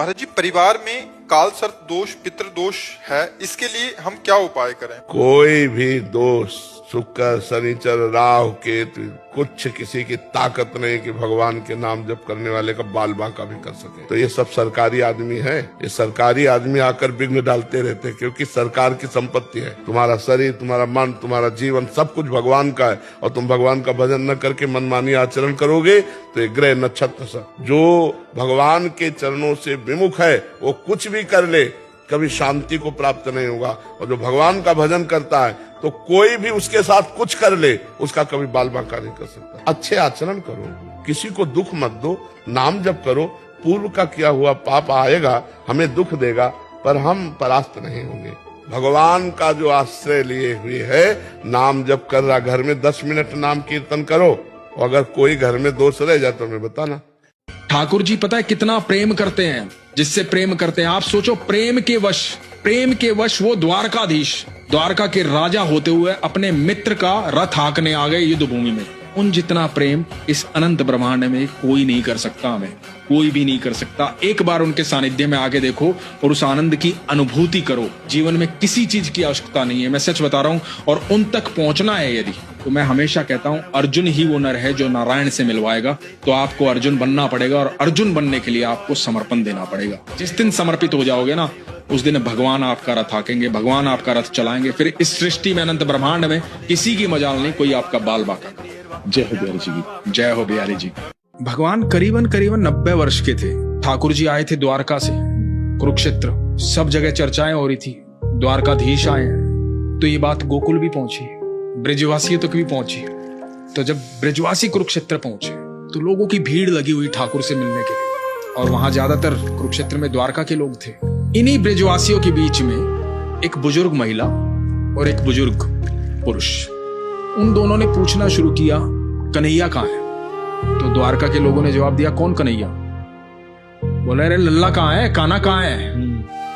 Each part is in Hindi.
महाराज जी, परिवार में काल सर्प दोष, पितृ दोष है, इसके लिए हम क्या उपाय करें? कोई भी दोष, शुक्र, शनिचर, राहु, केतु, कुछ किसी की ताकत नहीं कि भगवान के नाम जप करने वाले का बाल बांका भी कर सके। तो ये सब सरकारी आदमी है, ये सरकारी आदमी आकर विघ्न डालते रहते हैं, क्योंकि सरकार की संपत्ति है। तुम्हारा शरीर, तुम्हारा मन, तुम्हारा जीवन, सब कुछ भगवान का है, और तुम भगवान का भजन न करके मनमानी आचरण करोगे तो ये ग्रह नक्षत्र सब जो भगवान के चरणों से विमुख है वो कुछ भी कर ले, कभी शांति को प्राप्त नहीं होगा। और जो भगवान का भजन करता है तो कोई भी उसके साथ कुछ कर ले, उसका कभी बाल बांका नहीं कर सकता। अच्छे आचरण करो, किसी को दुख मत दो, नाम जप करो। पूर्व का किया हुआ पाप आएगा, हमें दुख देगा, पर हम परास्त नहीं होंगे। भगवान का जो आश्रय लिए हुए है, नाम जप कर रहा, घर में 10 मिनट नाम कीर्तन करो, और अगर कोई घर में दोष रह जाए तो हमें बताना। ठाकुर जी पता है कितना प्रेम करते हैं, जिससे प्रेम करते हैं। आप सोचो, प्रेम के वश वो द्वारका के राजा होते हुए अपने मित्र का रथ हाँकने आ गए युद्ध भूमि में। उन जितना प्रेम इस अनंत ब्रह्मांड में कोई नहीं कर सकता, हमें कोई भी नहीं कर सकता। एक बार उनके सानिध्य में आके देखो और उस आनंद की अनुभूति करो। जीवन में किसी चीज की आवश्यकता नहीं है, मैं सच बता रहा हूं। और उन तक पहुंचना है यदि, तो मैं हमेशा कहता हूं, अर्जुन ही वो नर है जो नारायण से मिलवाएगा। तो आपको अर्जुन बनना पड़ेगा, और अर्जुन बनने के लिए आपको समर्पण देना पड़ेगा। जिस दिन समर्पित हो जाओगे ना, उस दिन भगवान आपका रथ हाँकेंगे, भगवान आपका रथ चलाएंगे। फिर इस सृष्टि में, अनंत ब्रह्मांड में किसी की मजाल नहीं, कोई आपका बाल बांका करे। जय हो बिहारी जी की, जय हो बिहारी जी। भगवान करीबन 90 वर्ष के थे। ठाकुर जी आए थे द्वारका से, कुरुक्षेत्र, सब जगह चर्चाएं हो रही थी, द्वारकाधीश आए हैं। तो ये बात गोकुल भी पहुंची, ब्रजवासियों तक भी पहुंची। तो जब ब्रजवासी कुरुक्षेत्र पहुंचे तो लोगों की भीड़ लगी हुई ठाकुर से मिलने के लिए, और वहां ज्यादातर कुरुक्षेत्र में द्वारका के लोग थे। इन्हीं ब्रजवासियों के बीच में एक बुजुर्ग महिला और एक बुजुर्ग पुरुष, उन दोनों ने पूछना शुरू किया, कन्हैया कहाँ है? तो द्वारका के लोगों ने जवाब दिया, कौन कन्हैया? बोला, अरे लल्ला कहाँ है, कान्हा कहाँ है?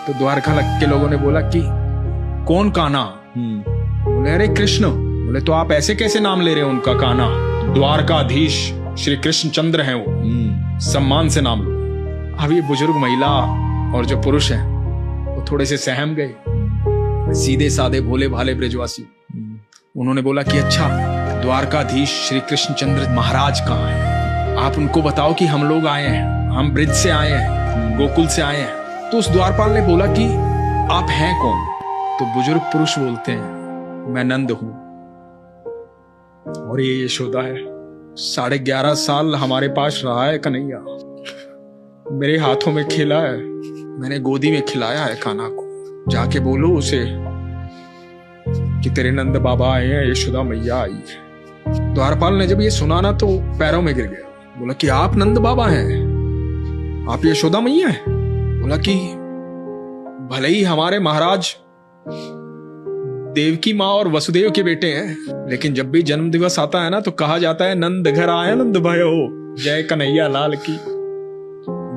तो द्वारका के लोगों ने बोला कि कौन कान्हा? बोले, अरे कृष्ण। बोले, तो आप ऐसे कैसे नाम ले रहे हो उनका, कान्हा? द्वारकाधीश श्री कृष्ण चंद्र हैं वो, सम्मान से नाम लो। अब ये बुजुर्ग महिला और जो पुरुष है वो थोड़े से सहम गए। सीधे साधे भोले भाले ब्रजवासी, उन्होंने बोला कि अच्छा, द्वारकाधीश श्री कृष्ण चंद्र महाराज कहाँ हैं? आप उनको बताओ कि हम लोग आए हैं, हम ब्रिज से आए हैं, गोकुल से आए हैं। तो उस द्वारपाल ने बोला कि आप हैं कौन? तो बुजुर्ग पुरुष बोलते हैं, मैं नंद हूं और ये यशोदा है। 11.5 साल हमारे पास रहा है कन्हैया, मेरे हाथों में खेला है, मैंने गोदी में खिलाया है कान्हा को। जाके बोलो उसे कि तेरे नंद बाबा आए हैं, यशोदा मैया आई है। द्वारपाल ने जब ये सुना ना तो पैरों में गिर गया। बोला कि आप नंद बाबा हैं, आप यशोदा मैया हैं? बोला कि भले ही हमारे महाराज देवकी माँ और वसुदेव के बेटे हैं, लेकिन जब भी जन्म दिवस आता है ना तो कहा जाता है, नंद घर आया नंद भयो, जय कन्हैया लाल की।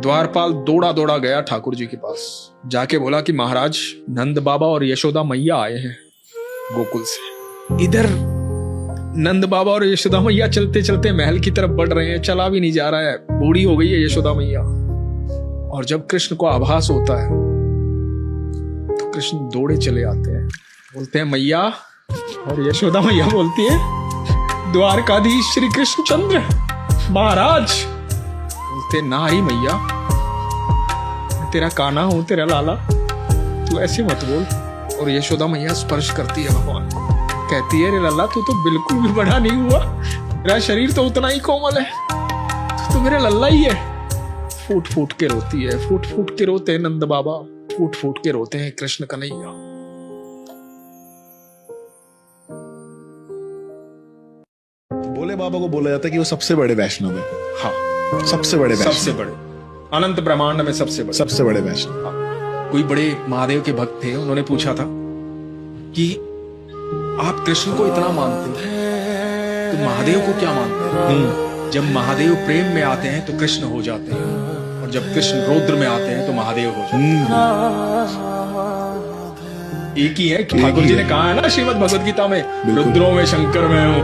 द्वारपाल दौड़ा दौड़ा गया ठाकुर जी के पास, जाके बोला कि महाराज, नंद बाबा और यशोदा मैया आए हैं गोकुल से। इधर नंद बाबा और यशोदा मैया चलते चलते महल की तरफ बढ़ रहे हैं, चला भी नहीं जा रहा है, बूढ़ी हो गई है यशोदा मैया। और जब कृष्ण को आभास होता है तो कृष्ण दौड़े चले आते हैं, बोलते हैं मैया, और यशोदा मैया बोलती है, द्वारकाधीश श्री कृष्ण चंद्र महाराज। बोलते, नारी मैया, मैं तेरा कान्हा हूं, तेरा लाला, तू ऐसे मत बोल। और यशोदा मैया स्पर्श करती है भगवान, कहती है, अरे लल्ला, तू तो बिल्कुल भी बड़ा नहीं हुआ, तेरा शरीर तो उतना ही कोमल है, तू तो मेरा लल्ला ही है। फूट फूट के रोती है, फूट फूट के रोते हैं नंद बाबा, फूट फूट के रोते हैं कृष्ण कन्हैया। भोले बाबा को बोला जाता है कि वो सबसे बड़े वैष्णव है। हाँ, सबसे बड़े वैष्णव, सबसे बड़े, अनंत ब्रह्मांड में सबसे बड़े वैष्णव। हाँ। कोई बड़े महादेव के भक्त थे, उन्होंने पूछा था कि आप कृष्ण को इतना मानते हैं तो महादेव को क्या मानते हैं? जब महादेव प्रेम में आते हैं तो कृष्ण हो जाते हैं, और जब कृष्ण रौद्र में आते हैं तो महादेव हो जाते हैं। एक ही है कि ठाकुर जी ने कहा है ना श्रीमद् भगवद गीता में, रुद्रो में शंकर में हूं।